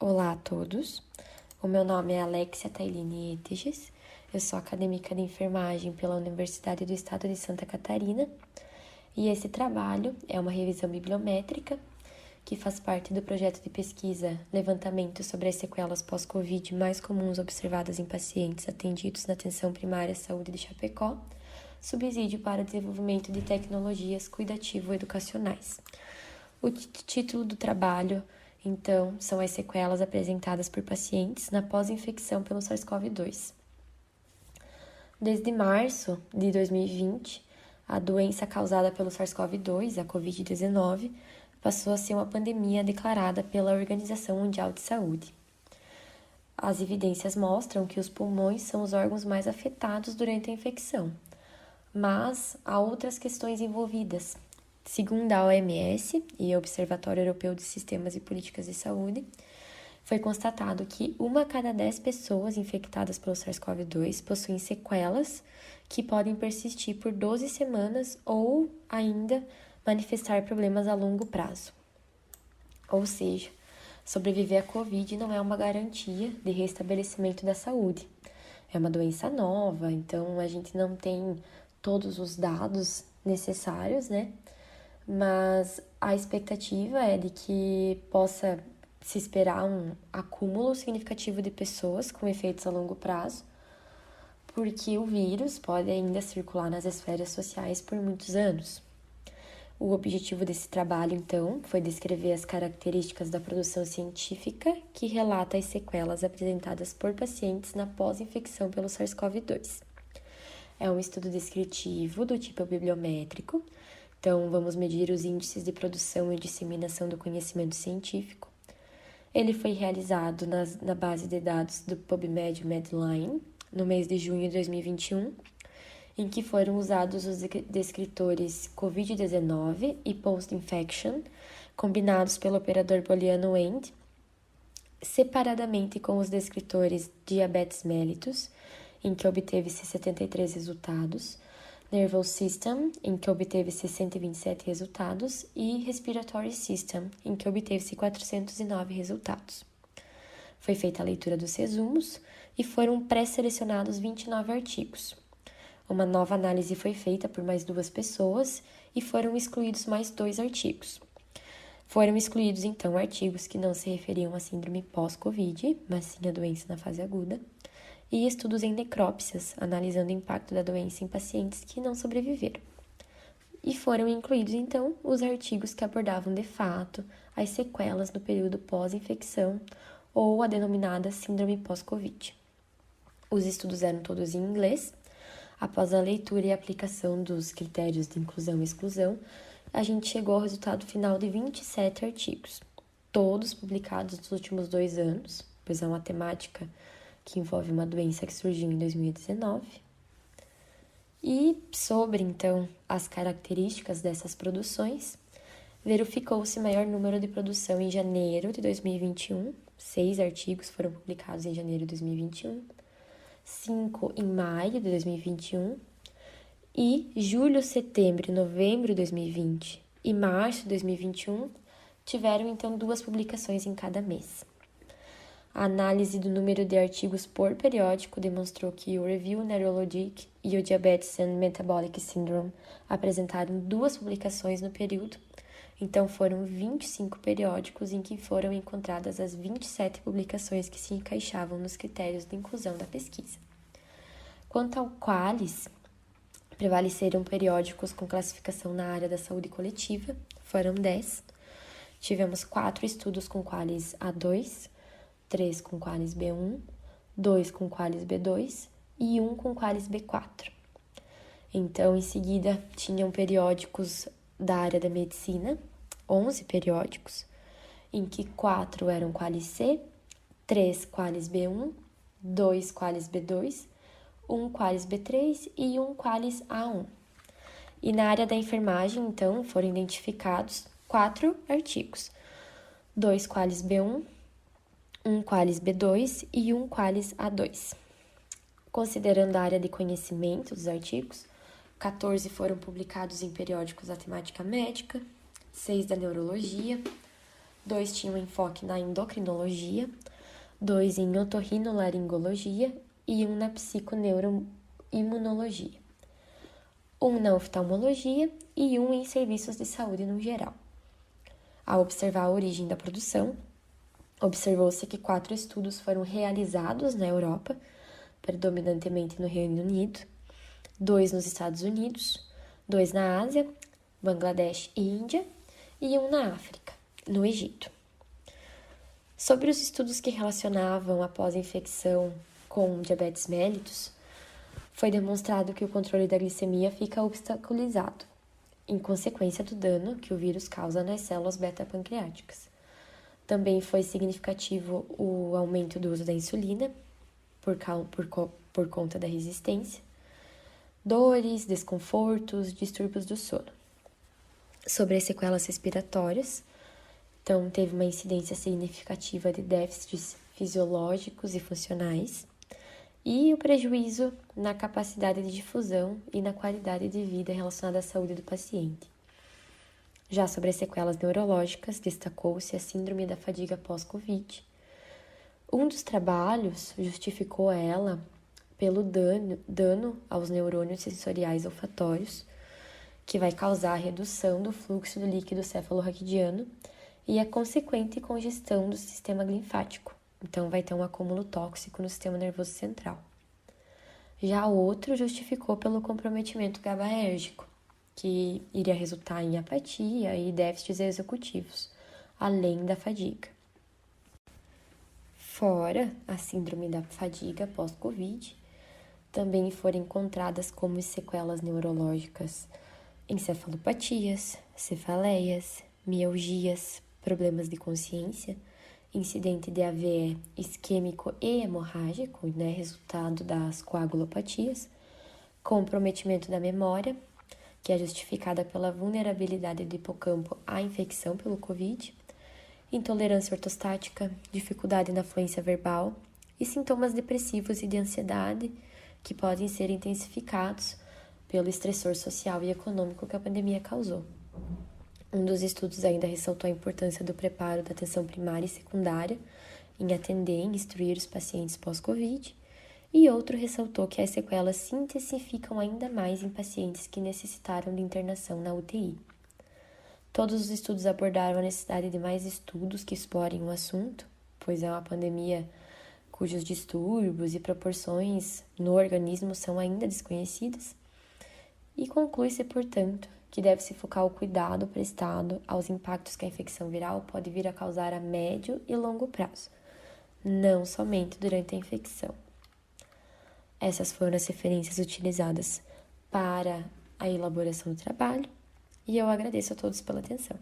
Olá a todos, o meu nome é Alexia Tailine Etiges, eu sou acadêmica de enfermagem pela Universidade do Estado de Santa Catarina e esse trabalho é uma revisão bibliométrica que faz parte do projeto de pesquisa Levantamento sobre as sequelas pós-Covid mais comuns observadas em pacientes atendidos na Atenção Primária Saúde de Chapecó, subsídio para o desenvolvimento de tecnologias cuidativo-educacionais. O título do trabalho, então, são as sequelas apresentadas por pacientes na pós-infecção pelo SARS-CoV-2. Desde março de 2020, a doença causada pelo SARS-CoV-2, a Covid-19, passou a ser uma pandemia declarada pela Organização Mundial de Saúde. As evidências mostram que os pulmões são os órgãos mais afetados durante a infecção, mas há outras questões envolvidas. Segundo a OMS e o Observatório Europeu de Sistemas e Políticas de Saúde, foi constatado que 1 a cada 10 pessoas infectadas pelo SARS-CoV-2 possuem sequelas que podem persistir por 12 semanas ou ainda manifestar problemas a longo prazo. Ou seja, sobreviver à Covid não é uma garantia de restabelecimento da saúde. É uma doença nova, então a gente não tem todos os dados necessários, né? Mas a expectativa é de que possa se esperar um acúmulo significativo de pessoas com efeitos a longo prazo, porque o vírus pode ainda circular nas esferas sociais por muitos anos. O objetivo desse trabalho, então, foi descrever as características da produção científica que relata as sequelas apresentadas por pacientes na pós-infecção pelo SARS-CoV-2. É um estudo descritivo do tipo bibliométrico, então vamos medir os índices de produção e disseminação do conhecimento científico. Ele foi realizado na base de dados do PubMed Medline, no mês de junho de 2021, em que foram usados os descritores COVID-19 e post-infection, combinados pelo operador booleano AND, separadamente com os descritores diabetes mellitus, em que obteve-se 73 resultados, Nervous System, em que obteve-se 127 resultados, e Respiratory System, em que obteve-se 409 resultados. Foi feita a leitura dos resumos e foram pré-selecionados 29 artigos. Uma nova análise foi feita por mais 2 pessoas e foram excluídos mais 2 artigos. Foram excluídos, então, artigos que não se referiam à síndrome pós-Covid, mas sim à doença na fase aguda, e estudos em necrópsias, analisando o impacto da doença em pacientes que não sobreviveram. E foram incluídos, então, os artigos que abordavam, de fato, as sequelas no período pós-infecção ou a denominada síndrome pós-Covid. Os estudos eram todos em inglês. Após a leitura e aplicação dos critérios de inclusão e exclusão, a gente chegou ao resultado final de 27 artigos, todos publicados nos últimos 2 anos, pois é uma temática que envolve uma doença que surgiu em 2019. E sobre, então, as características dessas produções, verificou-se maior número de produção em janeiro de 2021, 6 artigos foram publicados em janeiro de 2021, 5 em maio de 2021, e julho, setembro, novembro de 2020 e março de 2021 tiveram, então, 2 publicações em cada mês. A análise do número de artigos por periódico demonstrou que o Review Neurologic e o Diabetes and Metabolic Syndrome apresentaram 2 publicações no período, então foram 25 periódicos em que foram encontradas as 27 publicações que se encaixavam nos critérios de inclusão da pesquisa. Quanto ao QALYS, prevaleceram periódicos com classificação na área da saúde coletiva, foram 10. Tivemos 4 estudos com QALYS A2, 3 com QALYS B1, 2 com QALYS B2 e 1 com QALYS B4. Então, em seguida, tinham periódicos da área da medicina, 11 periódicos, em que 4 eram QALYS C, 3 QALYS B1, 2 QALYS B2, 1 QALYS B3 e 1 QALYS A1. E na área da enfermagem, então, foram identificados 4 artigos, 2 QALYS B1, 1 QALYS B2 e 1 QALYS A2. Considerando a área de conhecimento dos artigos, 14 foram publicados em periódicos da temática médica, 6 da neurologia, 2 tinham enfoque na endocrinologia, 2 em otorrinolaringologia e 1 na psiconeuroimunologia, 1 na oftalmologia e 1 em serviços de saúde no geral. Ao observar a origem da produção, observou-se que 4 estudos foram realizados na Europa, predominantemente no Reino Unido, 2 nos Estados Unidos, 2 na Ásia, Bangladesh e Índia, e 1 na África, no Egito. Sobre os estudos que relacionavam a pós-infecção com diabetes mellitus, foi demonstrado que o controle da glicemia fica obstaculizado, em consequência do dano que o vírus causa nas células beta-pancreáticas. Também foi significativo o aumento do uso da insulina, por conta da resistência, dores, desconfortos, distúrbios do sono. Sobre as sequelas respiratórias, então teve uma incidência significativa de déficits fisiológicos e funcionais e o prejuízo na capacidade de difusão e na qualidade de vida relacionada à saúde do paciente. Já sobre as sequelas neurológicas, destacou-se a síndrome da fadiga pós-Covid. Um dos trabalhos justificou ela pelo dano aos neurônios sensoriais olfatórios, que vai causar a redução do fluxo do líquido cefalorraquidiano e a consequente congestão do sistema linfático. Então, vai ter um acúmulo tóxico no sistema nervoso central. Já o outro justificou pelo comprometimento GABAérgico, que iria resultar em apatia e déficits executivos, além da fadiga. Fora a síndrome da fadiga pós-Covid, também foram encontradas como sequelas neurológicas encefalopatias, cefaleias, mialgias, problemas de consciência, incidente de AVE isquêmico e hemorrágico, resultado das coagulopatias, comprometimento da memória, que é justificada pela vulnerabilidade do hipocampo à infecção pelo COVID, intolerância ortostática, dificuldade na fluência verbal e sintomas depressivos e de ansiedade que podem ser intensificados pelo estressor social e econômico que a pandemia causou. Um dos estudos ainda ressaltou a importância do preparo da atenção primária e secundária em atender e instruir os pacientes pós-Covid, e outro ressaltou que as sequelas se intensificam ainda mais em pacientes que necessitaram de internação na UTI. Todos os estudos abordaram a necessidade de mais estudos que explorem o assunto, pois é uma pandemia cujos distúrbios e proporções no organismo são ainda desconhecidas, e conclui-se, portanto, que deve-se focar o cuidado prestado aos impactos que a infecção viral pode vir a causar a médio e longo prazo, não somente durante a infecção. Essas foram as referências utilizadas para a elaboração do trabalho, e eu agradeço a todos pela atenção.